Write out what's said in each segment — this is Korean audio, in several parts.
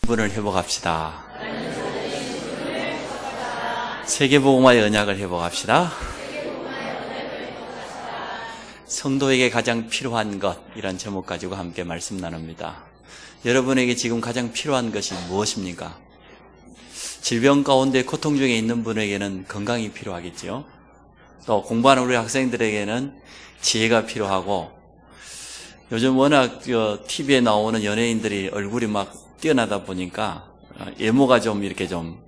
분을 회복합시다. 세계복음화의 언약을 회복합시다. 성도에게 가장 필요한 것, 이란 제목 가지고 함께 말씀 나눕니다. 여러분에게 지금 가장 필요한 것이 무엇입니까? 질병 가운데 고통 중에 있는 분에게는 건강이 필요하겠죠. 또 공부하는 우리 학생들에게는 지혜가 필요하고, 요즘 워낙 TV에 나오는 연예인들이 얼굴이 막 뛰어나다 보니까 외모가 좀 이렇게 좀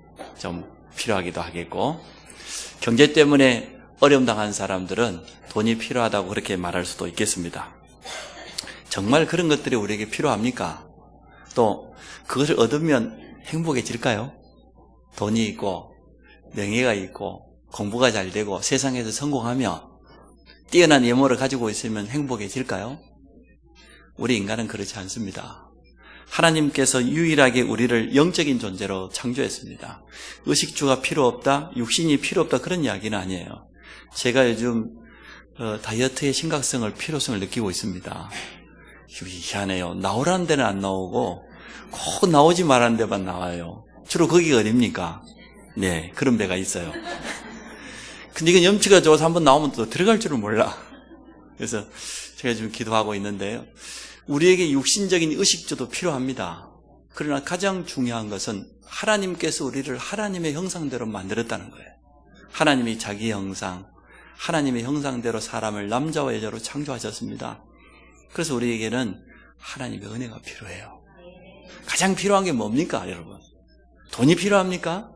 필요하기도 하겠고, 경제 때문에 어려움 당한 사람들은 돈이 필요하다고 그렇게 말할 수도 있겠습니다. 정말 그런 것들이 우리에게 필요합니까? 또 그것을 얻으면 행복해질까요? 돈이 있고 명예가 있고 공부가 잘 되고 세상에서 성공하며 뛰어난 외모를 가지고 있으면 행복해질까요? 우리 인간은 그렇지 않습니다. 하나님께서 유일하게 우리를 영적인 존재로 창조했습니다. 의식주가 필요 없다, 육신이 필요 없다, 그런 이야기는 아니에요. 제가 요즘 다이어트의 심각성을, 필요성을 느끼고 있습니다. 희한해요. 나오라는 데는 안 나오고 꼭 나오지 말라는 데만 나와요. 주로 거기가 어딥니까? 네, 그런 데가 있어요. 근데 이건 염치가 좋아서 한번 나오면 또 들어갈 줄을 몰라. 그래서 제가 지금 기도하고 있는데요, 우리에게 육신적인 의식주도 필요합니다. 그러나 가장 중요한 것은 하나님께서 우리를 하나님의 형상대로 만들었다는 거예요. 하나님이 자기 형상, 하나님의 형상대로 사람을 남자와 여자로 창조하셨습니다. 그래서 우리에게는 하나님의 은혜가 필요해요. 가장 필요한 게 뭡니까, 여러분? 돈이 필요합니까?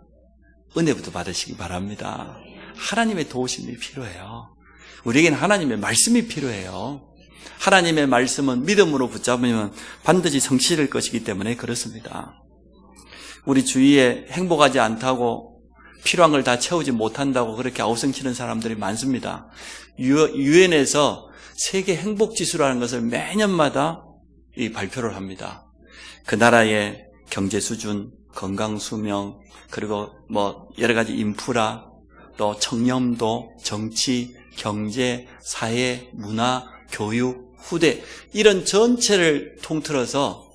은혜부터 받으시기 바랍니다. 하나님의 도우심이 필요해요. 우리에게는 하나님의 말씀이 필요해요. 하나님의 말씀은 믿음으로 붙잡으면 반드시 성취될 것이기 때문에 그렇습니다. 우리 주위에 행복하지 않다고, 필요한 걸 다 채우지 못한다고 그렇게 아우성치는 사람들이 많습니다. 유엔에서 세계 행복지수라는 것을 매년마다 발표를 합니다. 그 나라의 경제 수준, 건강 수명, 그리고 여러 가지 인프라, 또 청렴도, 정치, 경제, 사회, 문화, 교육, 후대, 이런 전체를 통틀어서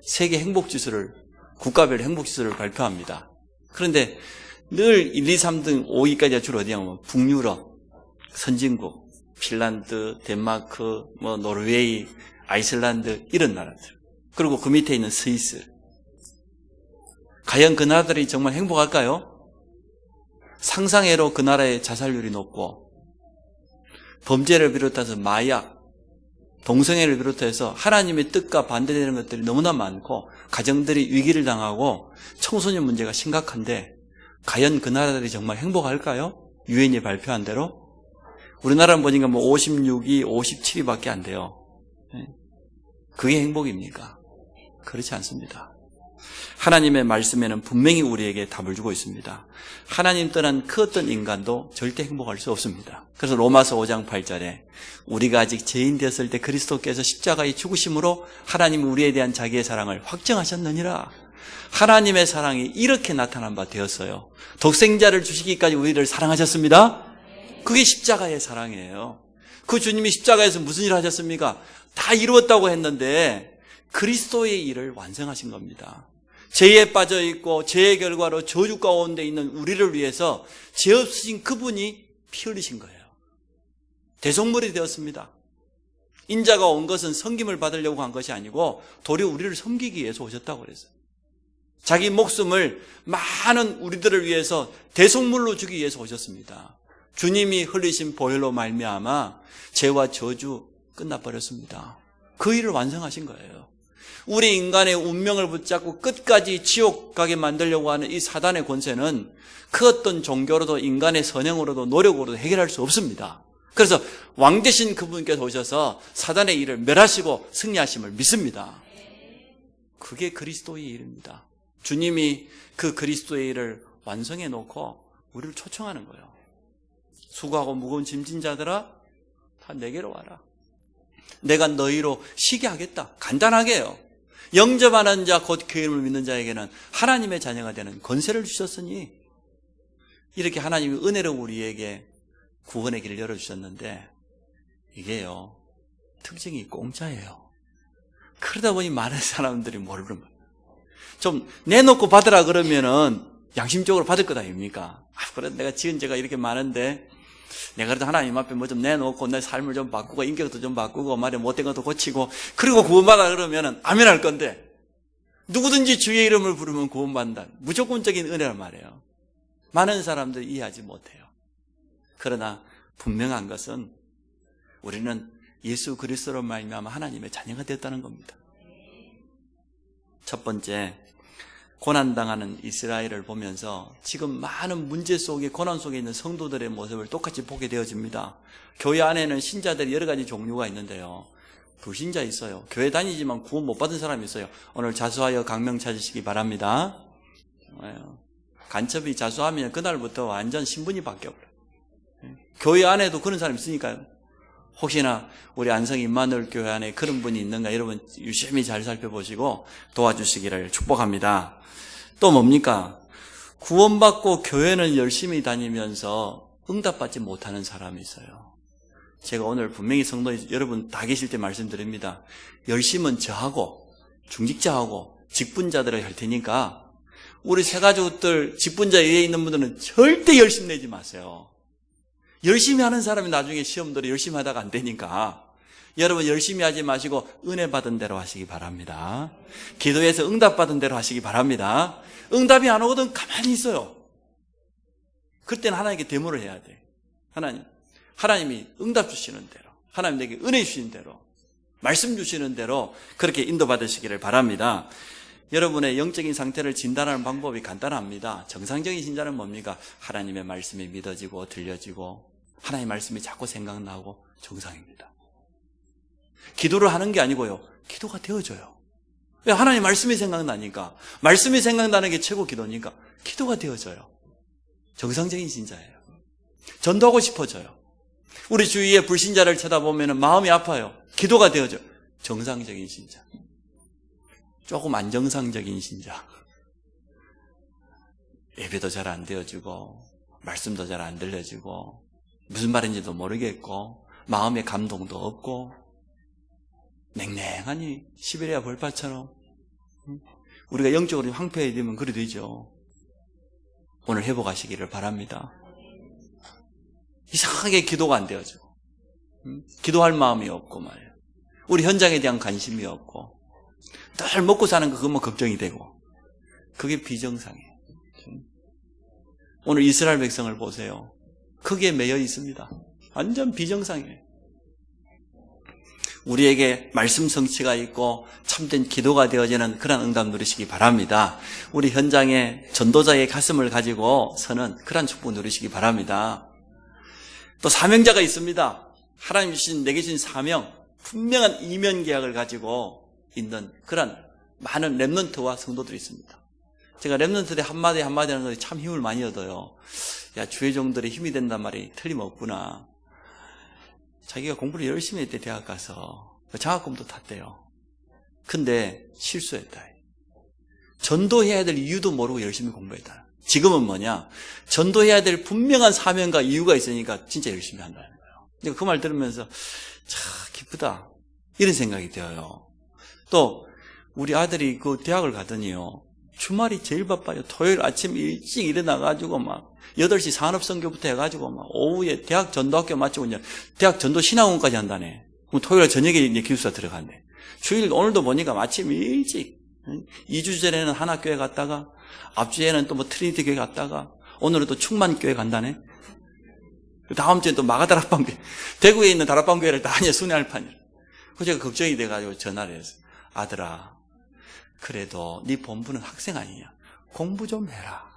세계 행복지수를, 국가별 행복지수를 발표합니다. 그런데 늘 1, 2, 3등 5위까지가 주로 어디냐면 북유럽, 선진국, 핀란드, 덴마크, 노르웨이, 아이슬란드, 이런 나라들. 그리고 그 밑에 있는 스위스. 과연 그 나라들이 정말 행복할까요? 상상외로 그 나라의 자살률이 높고, 범죄를 비롯해서 마약, 동성애를 비롯해서 하나님의 뜻과 반대되는 것들이 너무나 많고, 가정들이 위기를 당하고 청소년 문제가 심각한데, 과연 그 나라들이 정말 행복할까요? 유엔이 발표한 대로? 우리나라는 보니까 56위, 57위밖에 안 돼요. 그게 행복입니까? 그렇지 않습니다. 하나님의 말씀에는 분명히 우리에게 답을 주고 있습니다. 하나님 떠난 그 어떤 인간도 절대 행복할 수 없습니다. 그래서 로마서 5장 8절에 우리가 아직 죄인 되었을 때 그리스도께서 십자가의 죽으심으로 하나님이 우리에 대한 자기의 사랑을 확정하셨느니라. 하나님의 사랑이 이렇게 나타난 바 되었어요. 독생자를 주시기까지 우리를 사랑하셨습니다. 그게 십자가의 사랑이에요. 그 주님이 십자가에서 무슨 일을 하셨습니까? 다 이루었다고 했는데 그리스도의 일을 완성하신 겁니다. 죄에 빠져 있고 죄의 결과로 저주 가운데 있는 우리를 위해서 죄 없으신 그분이 피 흘리신 거예요. 대속물이 되었습니다. 인자가 온 것은 섬김을 받으려고 한 것이 아니고 도리어 우리를 섬기기 위해서 오셨다고 그랬어요. 자기 목숨을 많은 우리들을 위해서 대속물로 주기 위해서 오셨습니다. 주님이 흘리신 보혈로 말미암아 죄와 저주 끝나버렸습니다. 그 일을 완성하신 거예요. 우리 인간의 운명을 붙잡고 끝까지 지옥 가게 만들려고 하는 이 사단의 권세는 그 어떤 종교로도 인간의 선행으로도 노력으로도 해결할 수 없습니다. 그래서 왕 되신 그분께서 오셔서 사단의 일을 멸하시고 승리하심을 믿습니다. 그게 그리스도의 일입니다. 주님이 그 그리스도의 일을 완성해 놓고 우리를 초청하는 거예요. 수고하고 무거운 짐진 자들아 다 내게로 와라. 내가 너희로 쉬게 하겠다. 간단하게요. 영접하는 자 곧 그 이름을 믿는 자에게는 하나님의 자녀가 되는 권세를 주셨으니, 이렇게 하나님이 은혜로 우리에게 구원의 길을 열어주셨는데 이게요 특징이 공짜예요. 그러다 보니 많은 사람들이 모르는 거예요. 좀 내놓고 받으라 그러면은 양심적으로 받을 것 아닙니까? 그래, 내가 지은 죄가 이렇게 많은데 내가 그래도 하나님 앞에 뭐 좀 내놓고 내 삶을 좀 바꾸고 인격도 좀 바꾸고 말에 못된 것도 고치고 그리고 구원받아 그러면은 아멘 할 건데 누구든지 주의 이름을 부르면 구원받는다. 무조건적인 은혜란 말이에요. 많은 사람들이 이해하지 못해요. 그러나 분명한 것은 우리는 예수 그리스도로 말미암아 하나님의 자녀가 되었다는 겁니다. 첫 번째, 고난당하는 이스라엘을 보면서 지금 많은 문제 속에 고난 속에 있는 성도들의 모습을 똑같이 보게 되어집니다. 교회 안에는 신자들이 여러 가지 종류가 있는데요. 불신자 있어요. 교회 다니지만 구원 못 받은 사람이 있어요. 오늘 자수하여 강명 찾으시기 바랍니다. 간첩이 자수하면 그날부터 완전 신분이 바뀌어버려요. 교회 안에도 그런 사람이 있으니까요. 혹시나 우리 안성 임마누엘 교회 안에 그런 분이 있는가 여러분 유심히 잘 살펴보시고 도와주시기를 축복합니다. 또 뭡니까? 구원받고 교회는 열심히 다니면서 응답받지 못하는 사람이 있어요. 제가 오늘 분명히 성도 여러분 다 계실 때 말씀드립니다. 열심은 저하고 중직자하고 직분자들을 할 테니까 우리 새가족들 직분자 위에 있는 분들은 절대 열심 내지 마세요. 열심히 하는 사람이 나중에 시험들을 열심히 하다가 안 되니까 여러분 열심히 하지 마시고 은혜 받은 대로 하시기 바랍니다. 기도해서 응답 받은 대로 하시기 바랍니다. 응답이 안 오거든 가만히 있어요. 그때는 하나님께 데모를 해야 돼. 하나님이 응답 주시는 대로, 하나님 내게 은혜 주시는 대로, 말씀 주시는 대로 그렇게 인도받으시기를 바랍니다. 여러분의 영적인 상태를 진단하는 방법이 간단합니다. 정상적인 신자는 뭡니까? 하나님의 말씀이 믿어지고 들려지고 하나님의 말씀이 자꾸 생각나고 정상입니다. 기도를 하는 게 아니고요. 기도가 되어져요. 왜? 하나님의 말씀이 생각나니까. 말씀이 생각나는 게 최고 기도니까 기도가 되어져요. 정상적인 신자예요. 전도하고 싶어져요. 우리 주위에 불신자를 쳐다보면 마음이 아파요. 기도가 되어져요. 정상적인 신자. 조금 안정상적인 신자. 예배도 잘 안 되어지고 말씀도 잘 안 들려지고 무슨 말인지도 모르겠고 마음의 감동도 없고 냉랭하니 시베리아 벌판처럼 우리가 영적으로 황폐해지면 그래 되죠. 오늘 회복하시기를 바랍니다. 이상하게 기도가 안 되어지고 기도할 마음이 없고 말이에요. 우리 현장에 대한 관심이 없고 늘 먹고 사는 거 그것만 걱정이 되고 그게 비정상이에요. 오늘 이스라엘 백성을 보세요. 거기에 매여 있습니다. 완전 비정상이에요. 우리에게 말씀 성취가 있고 참된 기도가 되어지는 그런 응답 누리시기 바랍니다. 우리 현장에 전도자의 가슴을 가지고 서는 그런 축복 누리시기 바랍니다. 또 사명자가 있습니다. 하나님 주신 내게 주신 사명, 분명한 이면 계약을 가지고 있는 그런 많은 렘넌트와 성도들이 있습니다. 제가 렘넌트 때 한마디 하는 것에 참 힘을 많이 얻어요. 야, 주의 종들의 힘이 된단 말이 틀림없구나. 자기가 공부를 열심히 했대, 대학 가서. 장학금도 탔대요. 근데 실수했다. 전도해야 될 이유도 모르고 열심히 공부했다. 지금은 뭐냐? 전도해야 될 분명한 사명과 이유가 있으니까 진짜 열심히 한다는 거예요. 근데 그 말 들으면서 참 기쁘다. 이런 생각이 들어요. 또 우리 아들이 그 대학을 가더니요. 주말이 제일 바빠요. 토요일 아침 일찍 일어나가지고 막 8시 산업선교부터 해가지고 막 오후에 대학 전도학교 마치고 이제 대학 전도 신학원까지 한다네. 그럼 토요일 저녁에 이제 기숙사 들어간대. 주일 오늘도 보니까 아침 일찍 2주 전에는 하나교회 갔다가 앞주에는 또 뭐 트리니티 교회 갔다가 오늘은 또 충만교회 간다네. 다음 주엔 또 마가다락방교회. 대구에 있는 다락방교회를 다녀 순회할 판이라. 그 제가 걱정이 돼가지고 전화를 했어요. 아들아, 그래도 네 본부는 학생 아니냐? 공부 좀 해라.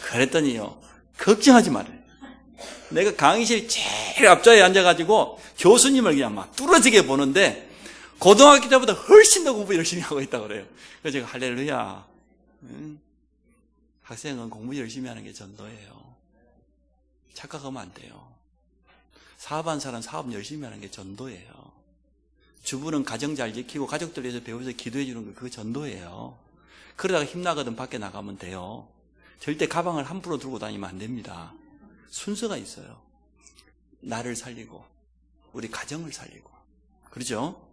그랬더니요, 걱정하지 말아요. 내가 강의실 제일 앞자리에 앉아가지고 교수님을 그냥 막 뚫어지게 보는데 고등학교 때보다 훨씬 더 공부 열심히 하고 있다고 그래요. 그래서 제가 할렐루야. 학생은 공부 열심히 하는 게 전도예요. 착각하면 안 돼요. 사업한 사람 사업 열심히 하는 게 전도예요. 주부는 가정 잘 지키고 가족들 위해서 배워서 기도해 주는 거 그거 전도예요. 그러다가 힘나거든 밖에 나가면 돼요. 절대 가방을 함부로 들고 다니면 안 됩니다. 순서가 있어요. 나를 살리고 우리 가정을 살리고 그렇죠?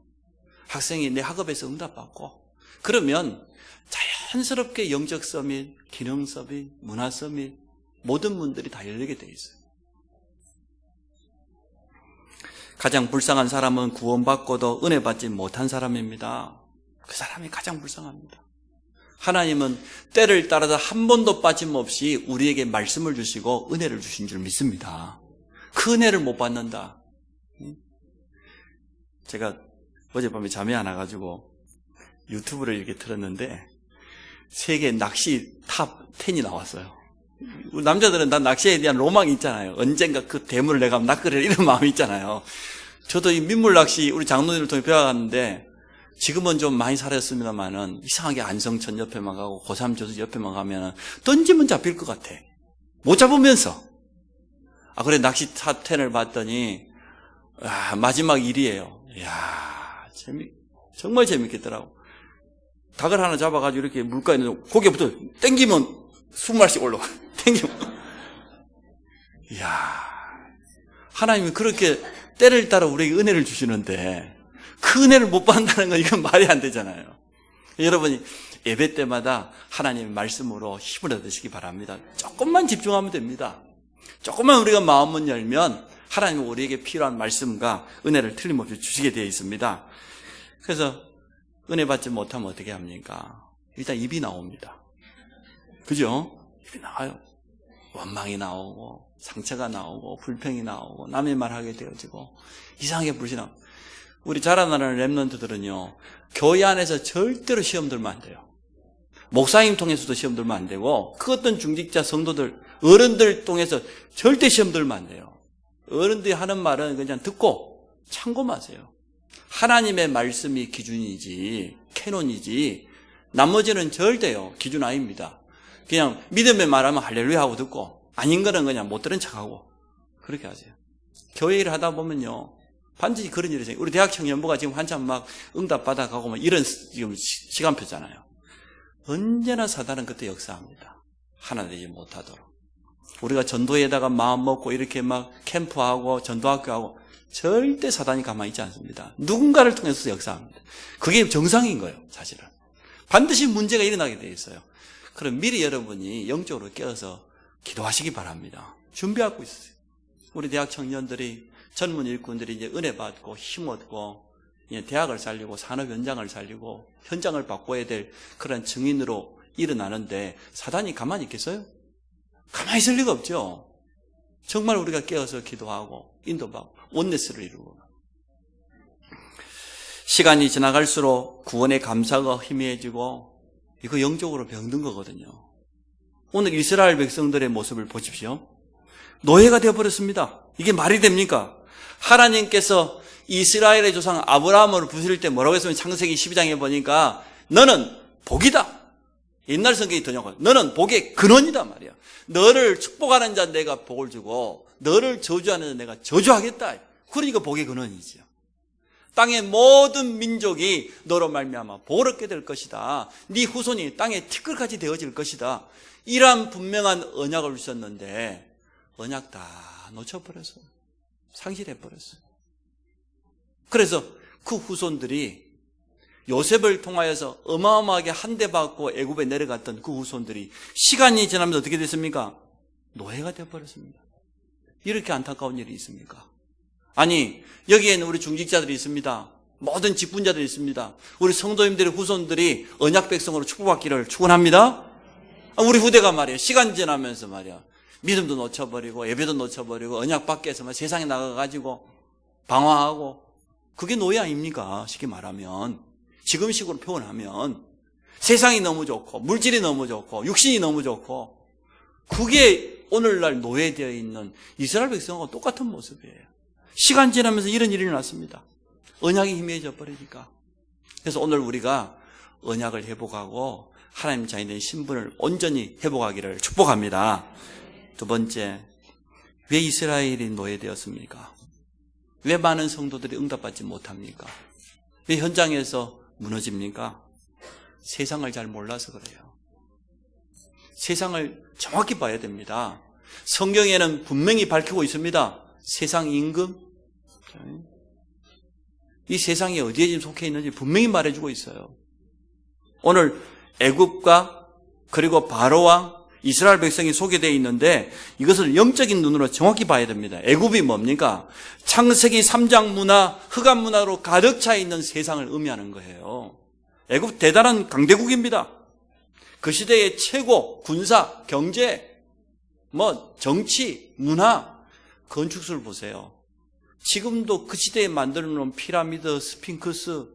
학생이 내 학업에서 응답받고 그러면 자연스럽게 영적 서밋, 기능 서밋, 문화 서밋 모든 문들이 다 열리게 돼 있어요. 가장 불쌍한 사람은 구원받고도 은혜 받지 못한 사람입니다. 그 사람이 가장 불쌍합니다. 하나님은 때를 따라서 한 번도 빠짐없이 우리에게 말씀을 주시고 은혜를 주신 줄 믿습니다. 그 은혜를 못 받는다. 제가 어젯밤에 잠이 안 와가지고 유튜브를 이렇게 틀었는데 세계 낚시 탑 10이 나왔어요. 우리 남자들은 다 낚시에 대한 로망이 있잖아요. 언젠가 그 대물을 내가 낚으려 이런 마음이 있잖아요. 저도 이 민물 낚시 우리 장로님을 통해 배워갔는데 지금은 좀 많이 사라졌습니다만은 이상하게 안성천 옆에만 가고 고삼 저수 옆에만 가면은 던지면 잡힐 것 같아. 못 잡으면서. 그래 낚시 탑 10을 봤더니 마지막 1위예요. 이야, 정말 재밌겠더라고. 닭을 하나 잡아가지고 이렇게 물가에 있는 고개부터 땡기면 20마리씩 올라가. 땡기면. 이야, 하나님이 그렇게 때를 따라 우리에게 은혜를 주시는데 그 은혜를 못 받는다는 건 이건 말이 안 되잖아요. 여러분이 예배 때마다 하나님의 말씀으로 힘을 얻으시기 바랍니다. 조금만 집중하면 됩니다. 조금만 우리가 마음을 열면 하나님은 우리에게 필요한 말씀과 은혜를 틀림없이 주시게 되어 있습니다. 그래서 은혜 받지 못하면 어떻게 합니까? 일단 입이 나옵니다. 그죠? 입이 나와요. 원망이 나오고 상처가 나오고 불평이 나오고 남의 말하게 되어지고 이상하게 불신하고. 우리 자라나는 렘넌트들은요, 교회 안에서 절대로 시험 들면 안 돼요. 목사님 통해서도 시험 들면 안 되고 그 어떤 중직자 성도들 어른들 통해서 절대 시험 들면 안 돼요. 어른들이 하는 말은 그냥 듣고 참고하세요. 하나님의 말씀이 기준이지 캐논이지 나머지는 절대요 기준 아닙니다. 그냥 믿음의 말하면 할렐루야 하고 듣고 아닌 거는 그냥 못 들은 척하고 그렇게 하세요. 교회 일을 하다 보면요 반드시 그런 일이 생겨요. 우리 대학 청년부가 지금 한참 막 응답 받아가고 막 이런 지금 시간표잖아요. 언제나 사단은 그때 역사합니다. 하나 되지 못하도록. 우리가 전도에다가 마음 먹고 이렇게 막 캠프하고 전도학교 하고 절대 사단이 가만히 있지 않습니다. 누군가를 통해서 역사합니다. 그게 정상인 거예요, 사실은. 반드시 문제가 일어나게 돼 있어요. 그럼 미리 여러분이 영적으로 깨어서 기도하시기 바랍니다. 준비하고 있어요. 우리 대학 청년들이 젊은 일꾼들이 이제 은혜 받고 힘 얻고 이제 대학을 살리고 산업 현장을 살리고 현장을 바꿔야 될 그런 증인으로 일어나는데 사단이 가만히 있겠어요? 가만히 있을 리가 없죠. 정말 우리가 깨어서 기도하고 인도받고 원네스를 이루고 시간이 지나갈수록 구원의 감사가 희미해지고 이거 영적으로 병든 거거든요. 오늘 이스라엘 백성들의 모습을 보십시오. 노예가 되어버렸습니다. 이게 말이 됩니까? 하나님께서 이스라엘의 조상 아브라함을 부실 때 뭐라고 했으면 창세기 12장에 보니까 너는 복이다. 옛날 성경이 더냐고 너는 복의 근원이다 말이야. 너를 축복하는 자 내가 복을 주고 너를 저주하는 자 내가 저주하겠다. 그러니까 복의 근원이죠. 땅의 모든 민족이 너로 말미암아 복을 얻게 될 것이다. 네 후손이 땅의 티끌같이 되어질 것이다. 이러한 분명한 언약을 주셨는데 언약 다 놓쳐버렸어요. 상실해버렸어요. 그래서 그 후손들이 요셉을 통하여서 어마어마하게 한 대 받고 애굽에 내려갔던 그 후손들이 시간이 지나면서 어떻게 됐습니까? 노예가 되어버렸습니다. 이렇게 안타까운 일이 있습니까? 아니 여기에는 우리 중직자들이 있습니다. 모든 직분자들이 있습니다. 우리 성도님들의 후손들이 언약 백성으로 축복받기를 축원합니다. 우리 후대가 말이에요. 시간 지나면서 말이야. 믿음도 놓쳐버리고 예배도 놓쳐버리고 언약 밖에서 세상에 나가가지고 방황하고 그게 노예 아닙니까? 쉽게 말하면 지금식으로 표현하면 세상이 너무 좋고 물질이 너무 좋고 육신이 너무 좋고 그게 오늘날 노예되어 있는 이스라엘 백성하고 똑같은 모습이에요. 시간 지나면서 이런 일이 일어났습니다. 언약이 희미해져 버리니까. 그래서 오늘 우리가 언약을 회복하고 하나님 자녀의 신분을 온전히 회복하기를 축복합니다. 두 번째, 왜 이스라엘이 노예되었습니까? 왜 많은 성도들이 응답받지 못합니까? 왜 현장에서 무너집니까? 세상을 잘 몰라서 그래요. 세상을 정확히 봐야 됩니다. 성경에는 분명히 밝히고 있습니다. 세상 임금, 이 세상이 어디에 지금 속해 있는지 분명히 말해주고 있어요. 오늘 애굽과 그리고 바로왕, 이스라엘 백성이 소개되어 있는데 이것을 영적인 눈으로 정확히 봐야 됩니다. 애굽이 뭡니까? 창세기 3장 문화, 흑암 문화로 가득 차 있는 세상을 의미하는 거예요. 애굽 대단한 강대국입니다. 그 시대의 최고 군사, 경제, 정치, 문화, 건축술을 보세요. 지금도 그 시대에 만들어 놓은 피라미드, 스핑크스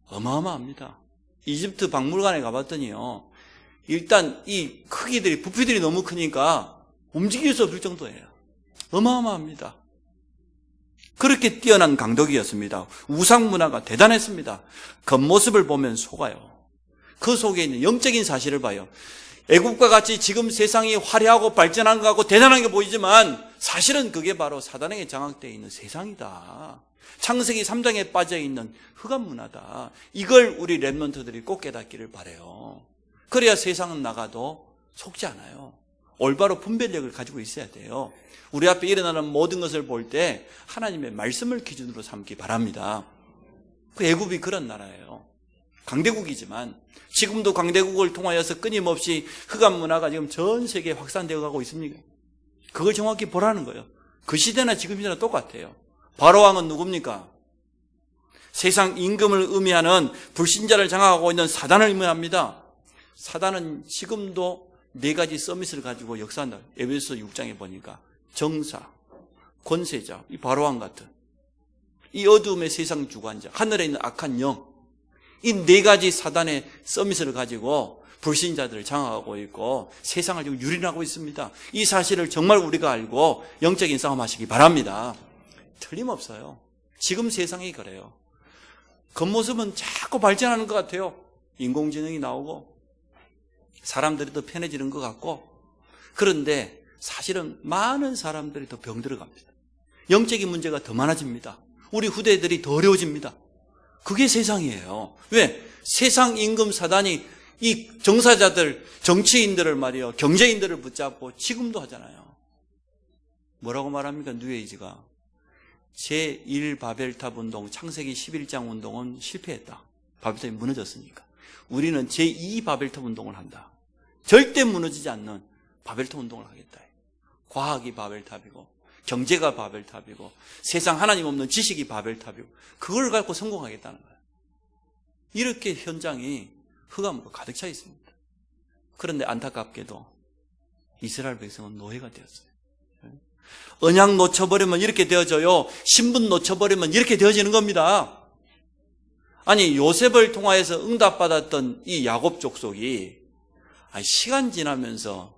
어마어마합니다. 이집트 박물관에 가봤더니요, 일단 이 크기들이, 부피들이 너무 크니까 움직일 수 없을 정도예요. 어마어마합니다. 그렇게 뛰어난 강덕이었습니다. 우상 문화가 대단했습니다. 겉모습을 보면 속아요. 그 속에 있는 영적인 사실을 봐요. 애국과 같이 지금 세상이 화려하고 발전한 것 같고 대단한 게 보이지만 사실은 그게 바로 사단에게 장악되어 있는 세상이다. 창세기 3장에 빠져있는 흑암 문화다. 이걸 우리 렘넌트들이 꼭 깨닫기를 바라요. 그래야 세상은 나가도 속지 않아요. 올바로 분별력을 가지고 있어야 돼요. 우리 앞에 일어나는 모든 것을 볼 때 하나님의 말씀을 기준으로 삼기 바랍니다. 그 애굽이 그런 나라예요. 강대국이지만 지금도 강대국을 통하여서 끊임없이 흑암 문화가 지금 전 세계에 확산되어 가고 있습니다. 그걸 정확히 보라는 거예요. 그 시대나 지금 시대나 똑같아요. 바로왕은 누굽니까? 세상 임금을 의미하는 불신자를 장악하고 있는 사단을 의미합니다. 사단은 지금도 4가지 서밋을 가지고 역사한다. 에베소 6장에 보니까 정사, 권세자, 이 바로왕 같은 이 어두움의 세상 주관자, 하늘에 있는 악한 영, 이 4가지 사단의 서밋을 가지고 불신자들을 장악하고 있고 세상을 지금 유린하고 있습니다. 이 사실을 정말 우리가 알고 영적인 싸움하시기 바랍니다. 틀림없어요. 지금 세상이 그래요. 겉모습은 자꾸 발전하는 것 같아요. 인공지능이 나오고 사람들이 더 편해지는 것 같고, 그런데 사실은 많은 사람들이 더 병들어 갑니다. 영적인 문제가 더 많아집니다. 우리 후대들이 더 어려워집니다. 그게 세상이에요. 왜? 세상 임금 사단이 이 정사자들, 정치인들을 말이요, 경제인들을 붙잡고 지금도 하잖아요. 뭐라고 말합니까? 뉴에이지가 제1바벨탑 운동, 창세기 11장 운동은 실패했다. 바벨탑이 무너졌으니까. 우리는 제2바벨탑 운동을 한다. 절대 무너지지 않는 바벨탑 운동을 하겠다. 과학이 바벨탑이고 경제가 바벨탑이고 세상 하나님 없는 지식이 바벨탑이고 그걸 갖고 성공하겠다는 거예요. 이렇게 현장이 흑암으로 가득 차 있습니다. 그런데 안타깝게도 이스라엘 백성은 노예가 되었어요. 언약 놓쳐버리면 이렇게 되어져요. 신분 놓쳐버리면 이렇게 되어지는 겁니다. 아니, 요셉을 통하여서 응답받았던 이 야곱 족속이 시간 지나면서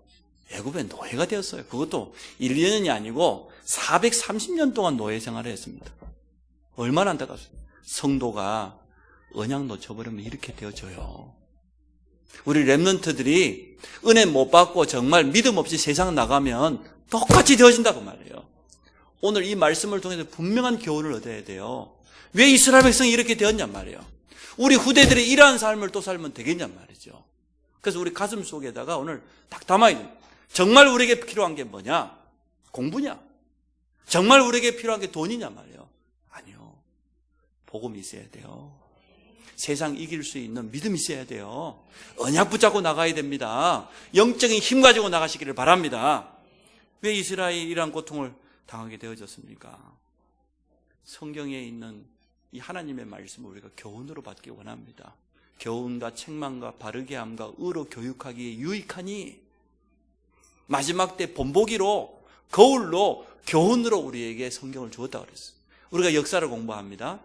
애굽의 노예가 되었어요. 그것도 1년이 아니고 430년 동안 노예 생활을 했습니다. 얼마나 안타깝습니까? 성도가 언약 놓쳐버리면 이렇게 되어져요. 우리 렘넌트들이 은혜 못 받고 정말 믿음 없이 세상 나가면 똑같이 되어진다고 말해요. 오늘 이 말씀을 통해서 분명한 교훈을 얻어야 돼요. 왜 이스라엘 백성이 이렇게 되었냔 말이에요. 우리 후대들이 이러한 삶을 또 살면 되겠냔 말이죠. 그래서 우리 가슴 속에다가 오늘 딱 담아야 돼요. 정말 우리에게 필요한 게 뭐냐? 공부냐? 정말 우리에게 필요한 게 돈이냐 말이에요. 아니요. 복음이 있어야 돼요. 세상 이길 수 있는 믿음이 있어야 돼요. 언약 붙잡고 나가야 됩니다. 영적인 힘 가지고 나가시기를 바랍니다. 왜 이스라엘이 이러한 고통을 당하게 되어졌습니까? 성경에 있는 이 하나님의 말씀을 우리가 교훈으로 받기 원합니다. 교훈과 책망과 바르게 함과 의로 교육하기에 유익하니 마지막 때 본보기로 거울로 교훈으로 우리에게 성경을 주었다고 그랬어요. 우리가 역사를 공부합니다.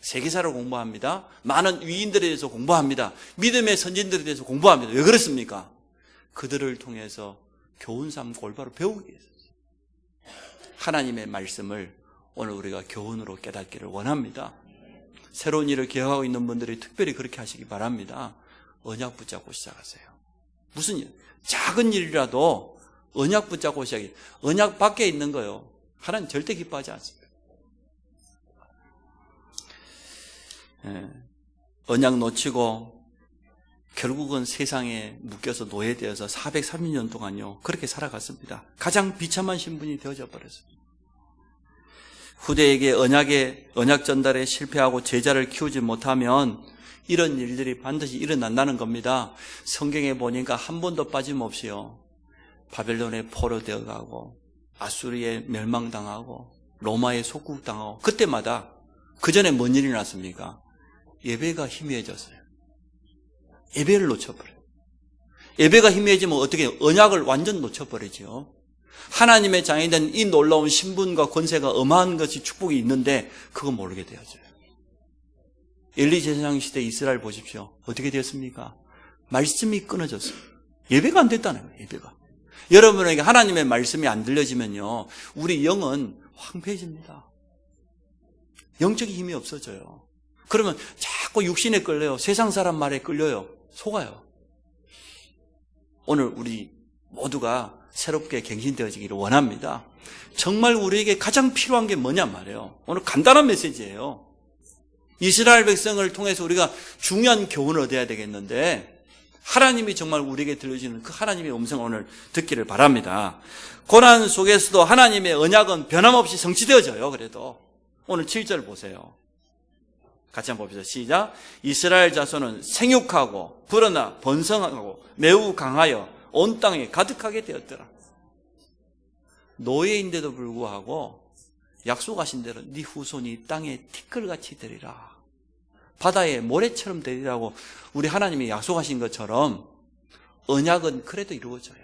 세계사를 공부합니다. 많은 위인들에 대해서 공부합니다. 믿음의 선진들에 대해서 공부합니다. 왜 그렇습니까? 그들을 통해서 교훈 삼고 올바로 배우기 위해서. 하나님의 말씀을 오늘 우리가 교훈으로 깨닫기를 원합니다. 새로운 일을 기억하고 있는 분들이 특별히 그렇게 하시기 바랍니다. 언약 붙잡고 시작하세요. 무슨 일? 작은 일이라도 언약 붙잡고 시작해요. 언약 밖에 있는 거요. 하나님 절대 기뻐하지 않습니다. 언약 놓치고 결국은 세상에 묶여서 노예되어서 430년 동안요 그렇게 살아갔습니다. 가장 비참한 신분이 되어져 버렸습니다. 후대에게 언약 전달에 실패하고 제자를 키우지 못하면 이런 일들이 반드시 일어난다는 겁니다. 성경에 보니까 한 번도 빠짐없이요, 바벨론에 포로되어 가고 아수리에 멸망당하고 로마에 속국당하고, 그때마다 그 전에 뭔 일이 났습니까? 예배가 희미해졌어요. 예배를 놓쳐버려요. 예배가 희미해지면 어떻게, 언약을 완전 놓쳐버리죠. 하나님의 장인된 이 놀라운 신분과 권세가 어마한 것이 축복이 있는데 그거 모르게 되어져요. 엘리 제사장 시대 이스라엘 보십시오. 어떻게 되었습니까? 말씀이 끊어졌어요. 예배가 안 됐다는 거예요. 예배가. 여러분에게 하나님의 말씀이 안 들려지면요, 우리 영은 황폐해집니다. 영적인 힘이 없어져요. 그러면 자꾸 육신에 끌려요. 세상 사람 말에 끌려요. 속아요. 오늘 우리 모두가 새롭게 갱신되어지기를 원합니다. 정말 우리에게 가장 필요한 게 뭐냐 말이에요. 오늘 간단한 메시지예요. 이스라엘 백성을 통해서 우리가 중요한 교훈을 얻어야 되겠는데, 하나님이 정말 우리에게 들려주는 그 하나님의 음성을 오늘 듣기를 바랍니다. 고난 속에서도 하나님의 언약은 변함없이 성취되어져요. 그래도 오늘 7절 보세요. 같이 한번 봅시다. 시작. 이스라엘 자손은 생육하고 불어나 번성하고 매우 강하여 온 땅에 가득하게 되었더라. 노예인데도 불구하고 약속하신 대로 네 후손이 땅에 티끌같이 되리라, 바다에 모래처럼 되리라고 우리 하나님이 약속하신 것처럼 언약은 그래도 이루어져요.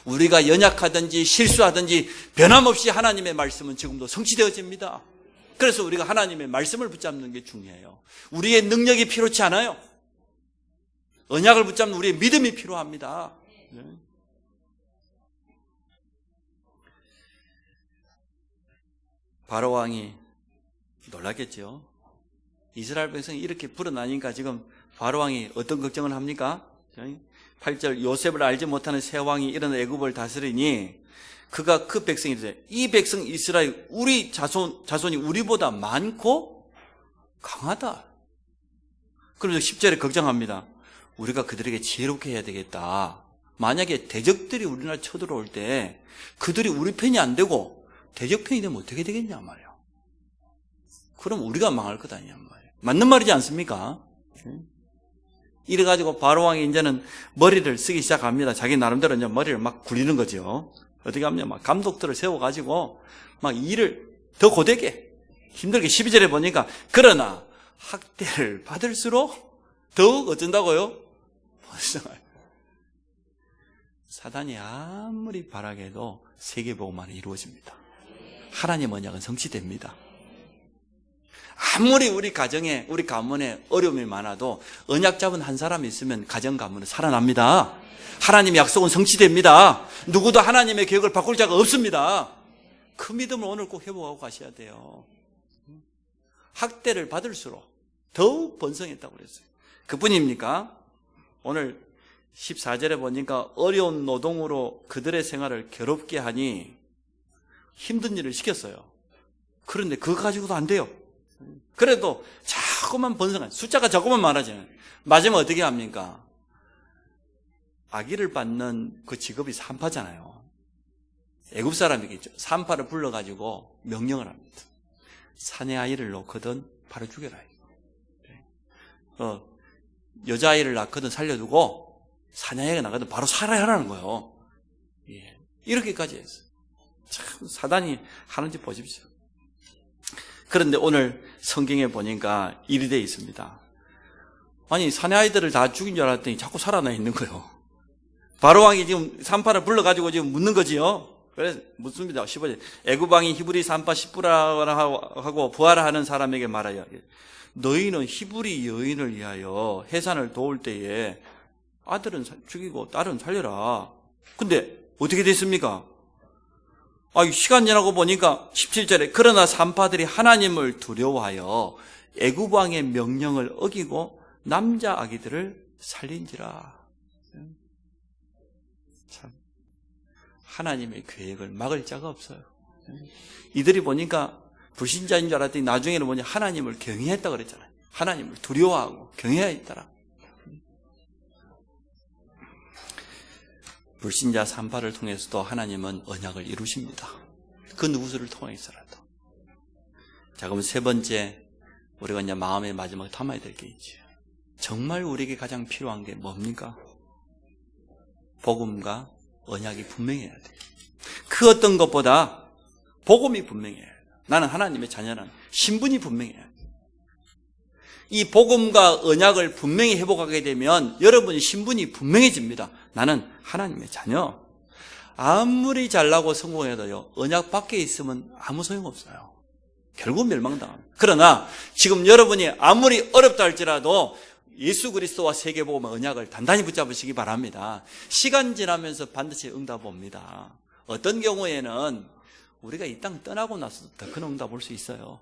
우리가 연약하든지 실수하든지 변함없이 하나님의 말씀은 지금도 성취되어집니다. 그래서 우리가 하나님의 말씀을 붙잡는 게 중요해요. 우리의 능력이 필요치 않아요. 언약을 붙잡는 우리의 믿음이 필요합니다. 바로 왕이 놀랐겠죠. 이스라엘 백성이 이렇게 불어나니까 지금 바로 왕이 어떤 걱정을 합니까? 8절, 요셉을 알지 못하는 새 왕이 일어나 애굽을 다스리니 그가 그 백성이 이르되, 이 백성 이스라엘 우리 자손이 우리보다 많고 강하다. 그러면서 10절에 걱정합니다. 우리가 그들에게 지혜롭게 해야 되겠다. 만약에 대적들이 우리나라 쳐들어올 때 그들이 우리 편이 안 되고 대적 편이 되면 어떻게 되겠냐 말이에요. 그럼 우리가 망할 것 아니냐 말이에요. 맞는 말이지 않습니까? 이래가지고 바로왕이 이제는 머리를 쓰기 시작합니다. 자기 나름대로 이제 머리를 막 굴리는 거죠. 어떻게 하면 막 감독들을 세워가지고 막 일을 더 고되게 힘들게, 12절에 보니까 그러나 학대를 받을수록 더욱 어쩐다고요? 사단이 아무리 바라게도 세계복음만이 이루어집니다. 하나님 언약은 성취됩니다. 아무리 우리 가정에, 우리 가문에 어려움이 많아도 언약 잡은 한 사람이 있으면 가정 가문은 살아납니다. 하나님의 약속은 성취됩니다. 누구도 하나님의 계획을 바꿀 자가 없습니다. 그 믿음을 오늘 꼭 회복하고 가셔야 돼요. 학대를 받을수록 더욱 번성했다고 그랬어요. 그뿐입니까? 오늘 14절에 보니까 어려운 노동으로 그들의 생활을 괴롭게 하니 힘든 일을 시켰어요. 그런데 그거 가지고도 안 돼요. 그래도 자꾸만 번성한, 숫자가 자꾸만 많아지는, 마지막에 어떻게 합니까? 아기를 낳는 그 직업이 산파잖아요. 애굽 사람이겠죠. 산파를 불러가지고 명령을 합니다. 사내 아이를 놓거든 바로 죽여라. 여자아이를 낳거든 살려두고 사내아이가 나거든 바로 살아야 하라는 거예요. 예. 이렇게까지 했어요. 참 사단이 하는지 보십시오. 그런데 오늘 성경에 보니까 이리 되어 있습니다. 아니, 사내아이들을 다 죽인 줄 알았더니 자꾸 살아나 있는 거예요. 바로왕이 지금 산파를 불러가지고 지금 묻는 거지요. 그래서 묻습니다. 15절. 애굽왕이 히브리 산파 시프라하고 부하라하는 사람에게 말하여, 너희는 히브리 여인을 위하여 해산을 도울 때에 아들은 죽이고 딸은 살려라. 근데 어떻게 됐습니까? 시간 지나고 보니까 17절에 그러나 산파들이 하나님을 두려워하여 애굽왕의 명령을 어기고 남자 아기들을 살린지라. 참, 하나님의 계획을 막을 자가 없어요. 이들이 보니까 불신자인 줄 알았더니 나중에는 뭐냐, 하나님을 경외했다 그랬잖아요. 하나님을 두려워하고 경외했더라. 불신자 산파를 통해서도 하나님은 언약을 이루십니다. 그 누구를 통해서라도. 자, 그럼 세 번째, 우리가 이제 마음의 마지막 담아야 될 게 있죠. 정말 우리에게 가장 필요한 게 뭡니까? 복음과 언약이 분명해야 돼요. 그 어떤 것보다 복음이 분명해야 돼요. 나는 하나님의 자녀라는 신분이 분명해야 돼요. 이 복음과 언약을 분명히 회복하게 되면 여러분의 신분이 분명해집니다. 나는 하나님의 자녀. 아무리 잘나고 성공해도요, 언약 밖에 있으면 아무 소용없어요. 결국 멸망당합니다. 그러나 지금 여러분이 아무리 어렵다 할지라도 예수 그리스도와 세계복음의 언약을 단단히 붙잡으시기 바랍니다. 시간 지나면서 반드시 응답 옵니다. 어떤 경우에는 우리가 이 땅 떠나고 나서 더 큰 응답 올 수 있어요.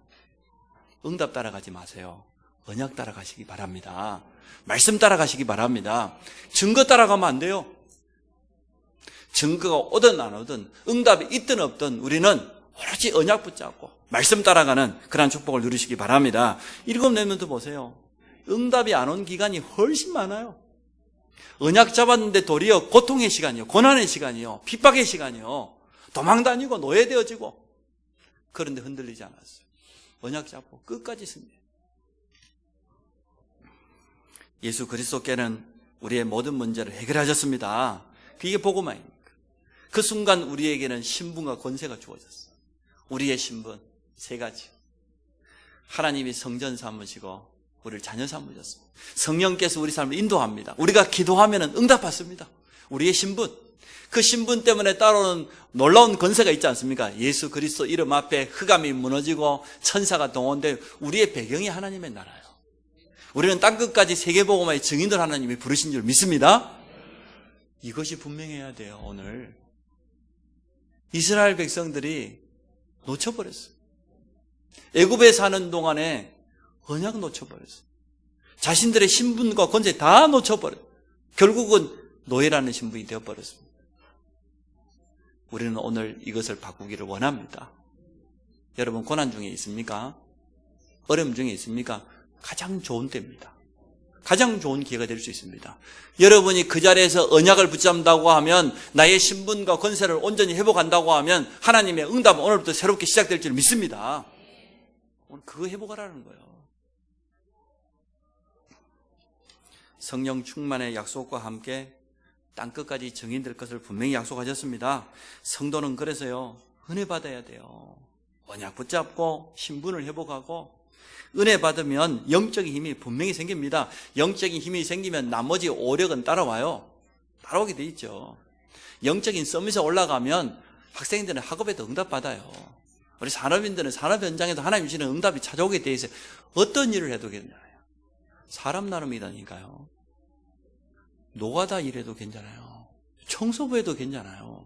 응답 따라가지 마세요. 언약 따라가시기 바랍니다. 말씀 따라가시기 바랍니다. 증거 따라가면 안 돼요. 증거가 오든 안 오든 응답이 있든 없든 우리는 오로지 언약 붙잡고 말씀 따라가는 그런 축복을 누리시기 바랍니다. 7내면도 보세요. 응답이 안 온 기간이 훨씬 많아요. 언약 잡았는데 도리어 고통의 시간이요, 고난의 시간이요, 핍박의 시간이요, 도망다니고 노예되어지고. 그런데 흔들리지 않았어요. 언약 잡고 끝까지 승리. 예수 그리스도께는 우리의 모든 문제를 해결하셨습니다. 그게 복음입니다. 그 순간 우리에게는 신분과 권세가 주어졌어요. 우리의 신분 3가지. 하나님이 성전 삼으시고 우리를 자녀 삼으셨습니다. 성령께서 우리 삶을 인도합니다. 우리가 기도하면 응답받습니다. 우리의 신분. 그 신분 때문에 따라오는 놀라운 권세가 있지 않습니까? 예수 그리스도 이름 앞에 흑암이 무너지고 천사가 동원되어 우리의 배경이 하나님의 나라예요. 우리는 땅끝까지 세계복음화의 증인들 하나님이 부르신 줄 믿습니다. 이것이 분명해야 돼요. 오늘 이스라엘 백성들이 놓쳐버렸어요. 애굽에 사는 동안에 언약 놓쳐버렸어요. 자신들의 신분과 권세 다 놓쳐버렸어요. 결국은 노예라는 신분이 되어버렸습니다. 우리는 오늘 이것을 바꾸기를 원합니다. 여러분 고난 중에 있습니까? 어려움 중에 있습니까? 가장 좋은 때입니다. 가장 좋은 기회가 될 수 있습니다. 여러분이 그 자리에서 언약을 붙잡는다고 하면, 나의 신분과 권세를 온전히 회복한다고 하면 하나님의 응답은 오늘부터 새롭게 시작될 줄 믿습니다. 오늘 그거 회복하라는 거예요. 성령 충만의 약속과 함께 땅끝까지 증인될 것을 분명히 약속하셨습니다. 성도는 그래서요, 은혜 받아야 돼요. 언약 붙잡고 신분을 회복하고 은혜 받으면 영적인 힘이 분명히 생깁니다. 영적인 힘이 생기면 나머지 오력은 따라와요. 따라오게 돼 있죠. 영적인 서밋에 올라가면 학생들은 학업에도 응답받아요. 우리 산업인들은 산업 현장에도 하나님 주시는 응답이 찾아오게 돼 있어요. 어떤 일을 해도 괜찮아요. 사람 나름이라니까요. 노가다 일해도 괜찮아요. 청소부에도 괜찮아요.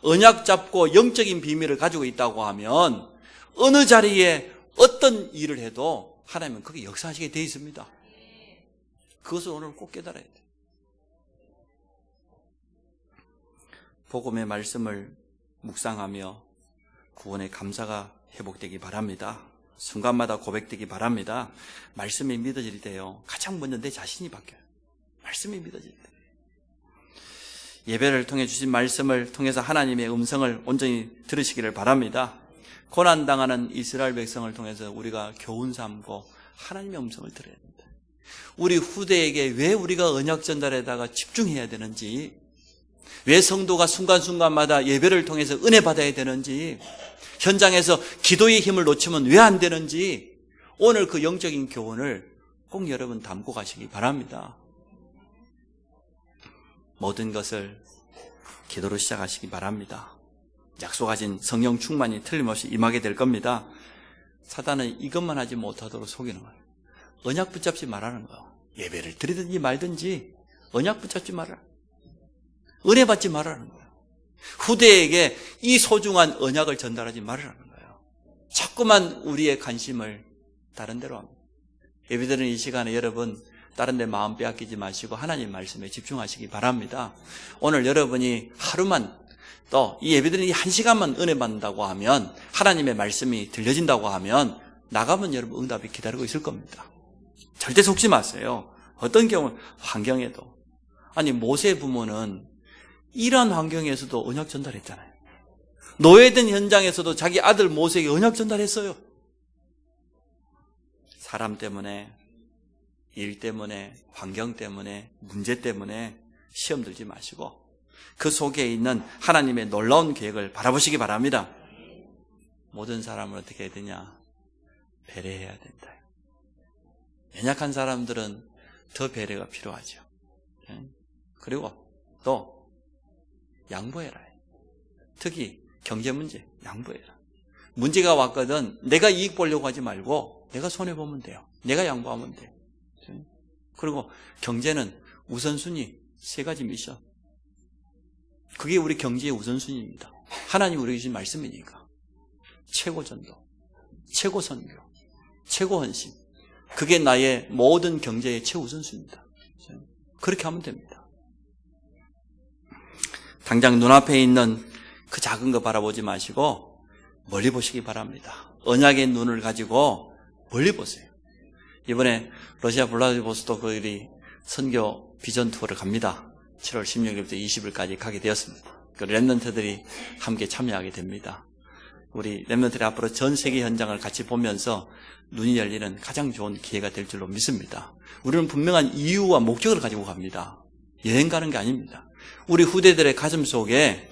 언약 잡고 영적인 비밀을 가지고 있다고 하면 어느 자리에 어떤 일을 해도 하나님은 거기 역사하시게 되어 있습니다. 그것을 오늘 꼭 깨달아야 돼요. 복음의 말씀을 묵상하며 구원의 감사가 회복되기 바랍니다. 순간마다 고백되기 바랍니다. 말씀이 믿어질 때요, 가장 먼저 내 자신이 바뀌어요. 말씀이 믿어질 때. 예배를 통해 주신 말씀을 통해서 하나님의 음성을 온전히 들으시기를 바랍니다. 고난당하는 이스라엘 백성을 통해서 우리가 교훈 삼고 하나님의 음성을 들어야 됩니다. 우리 후대에게 왜 우리가 언약 전달에다가 집중해야 되는지, 왜 성도가 순간순간마다 예배를 통해서 은혜 받아야 되는지, 현장에서 기도의 힘을 놓치면 왜 안 되는지, 오늘 그 영적인 교훈을 꼭 여러분 담고 가시기 바랍니다. 모든 것을 기도로 시작하시기 바랍니다. 약속하신 성령 충만이 틀림없이 임하게 될 겁니다. 사단은 이것만 하지 못하도록 속이는 거예요. 언약 붙잡지 말라는 거예요. 예배를 드리든지 말든지 언약 붙잡지 말아라. 은혜 받지 말라는 거예요. 후대에게 이 소중한 언약을 전달하지 말라는 거예요. 자꾸만 우리의 관심을 다른 데로 합니다. 예배드리는 이 시간에 여러분 다른 데 마음 빼앗기지 마시고 하나님 말씀에 집중하시기 바랍니다. 오늘 여러분이 하루만, 또 이 예배드리는 이 1시간만 은혜 받는다고 하면, 하나님의 말씀이 들려진다고 하면 나가면 여러분 응답이 기다리고 있을 겁니다. 절대 속지 마세요. 어떤 경우 환경에도, 아니 모세 부모는 이러한 환경에서도 언약 전달했잖아요. 노예된 현장에서도 자기 아들 모세에게 언약 전달했어요. 사람 때문에, 일 때문에, 환경 때문에, 문제 때문에 시험 들지 마시고 그 속에 있는 하나님의 놀라운 계획을 바라보시기 바랍니다. 모든 사람을 어떻게 해야 되냐? 배려해야 된다. 연약한 사람들은 더 배려가 필요하죠. 그리고 또 양보해라. 특히 경제 문제 양보해라. 문제가 왔거든 내가 이익 보려고 하지 말고 내가 손해보면 돼요. 내가 양보하면 돼요. 그리고 경제는 우선순위 3가지 미션. 그게 우리 경제의 우선순위입니다. 하나님 우리에게 주신 말씀이니까. 최고 전도, 최고 선교, 최고 헌신. 그게 나의 모든 경제의 최우선순위입니다. 그렇게 하면 됩니다. 당장 눈앞에 있는 그 작은 거 바라보지 마시고 멀리 보시기 바랍니다. 언약의 눈을 가지고 멀리 보세요. 이번에 러시아 블라디보스토크의 선교 비전 투어를 갑니다. 7월 16일부터 20일까지 가게 되었습니다. 그 랩런트들이 함께 참여하게 됩니다. 우리 랩런트들이 앞으로 전 세계 현장을 같이 보면서 눈이 열리는 가장 좋은 기회가 될 줄로 믿습니다. 우리는 분명한 이유와 목적을 가지고 갑니다. 여행 가는 게 아닙니다. 우리 후대들의 가슴 속에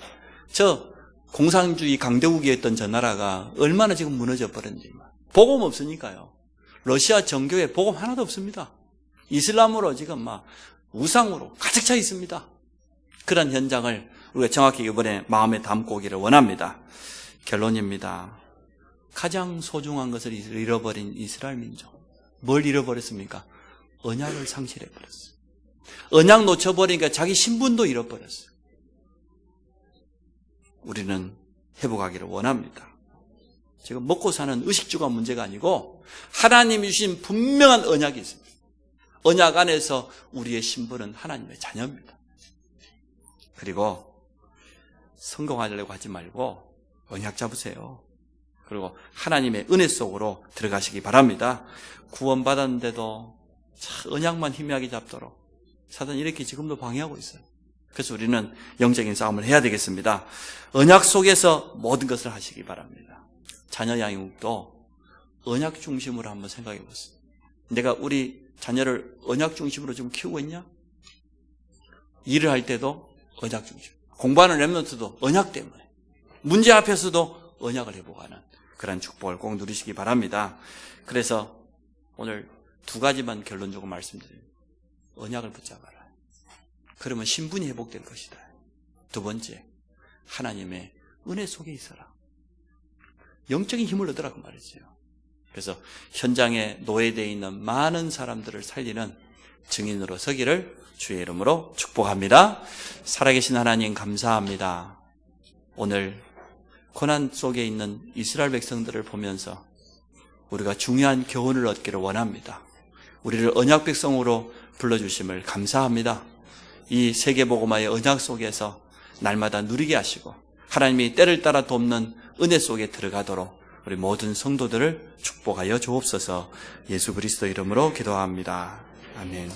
저 공산주의 강대국이었던 저 나라가 얼마나 지금 무너져 버렸는지. 복음 없으니까요. 러시아 정교회 복음 하나도 없습니다. 이슬람으로 지금 막 우상으로 가득 차 있습니다. 그런 현장을 우리가 정확히 이번에 마음에 담고 오기를 원합니다. 결론입니다. 가장 소중한 것을 잃어버린 이스라엘 민족. 뭘 잃어버렸습니까? 언약을 상실해버렸어요. 언약 놓쳐버리니까 자기 신분도 잃어버렸어요. 우리는 회복하기를 원합니다. 지금 먹고 사는 의식주가 문제가 아니고 하나님이 주신 분명한 언약이 있습니다. 언약 안에서 우리의 신분은 하나님의 자녀입니다. 그리고 성공하려고 하지 말고 언약 잡으세요. 그리고 하나님의 은혜 속으로 들어가시기 바랍니다. 구원받았는데도 언약만 희미하게 잡도록 사단이 이렇게 지금도 방해하고 있어요. 그래서 우리는 영적인 싸움을 해야 되겠습니다. 언약 속에서 모든 것을 하시기 바랍니다. 자녀 양육도 언약 중심으로 한번 생각해 보세요. 내가 우리 자녀를 언약 중심으로 좀 키우고 있냐? 일을 할 때도 언약 중심. 공부하는 랩런트도 언약 때문에. 문제 앞에서도 언약을 회복하는 그런 축복을 꼭 누리시기 바랍니다. 그래서 오늘 2가지만 결론적으로 말씀드려요. 언약을 붙잡아라. 그러면 신분이 회복될 것이다. 2번째, 하나님의 은혜 속에 있어라. 영적인 힘을 얻으라고 말이죠. 그래서 현장에 노예되어 있는 많은 사람들을 살리는 증인으로 서기를 주의 이름으로 축복합니다. 살아계신 하나님 감사합니다. 오늘 고난 속에 있는 이스라엘 백성들을 보면서 우리가 중요한 교훈을 얻기를 원합니다. 우리를 언약 백성으로 불러주심을 감사합니다. 이 세계복음화의 언약 속에서 날마다 누리게 하시고 하나님이 때를 따라 돕는 은혜 속에 들어가도록 우리 모든 성도들을 축복하여 주옵소서. 예수 그리스도 이름으로 기도합니다. 아멘.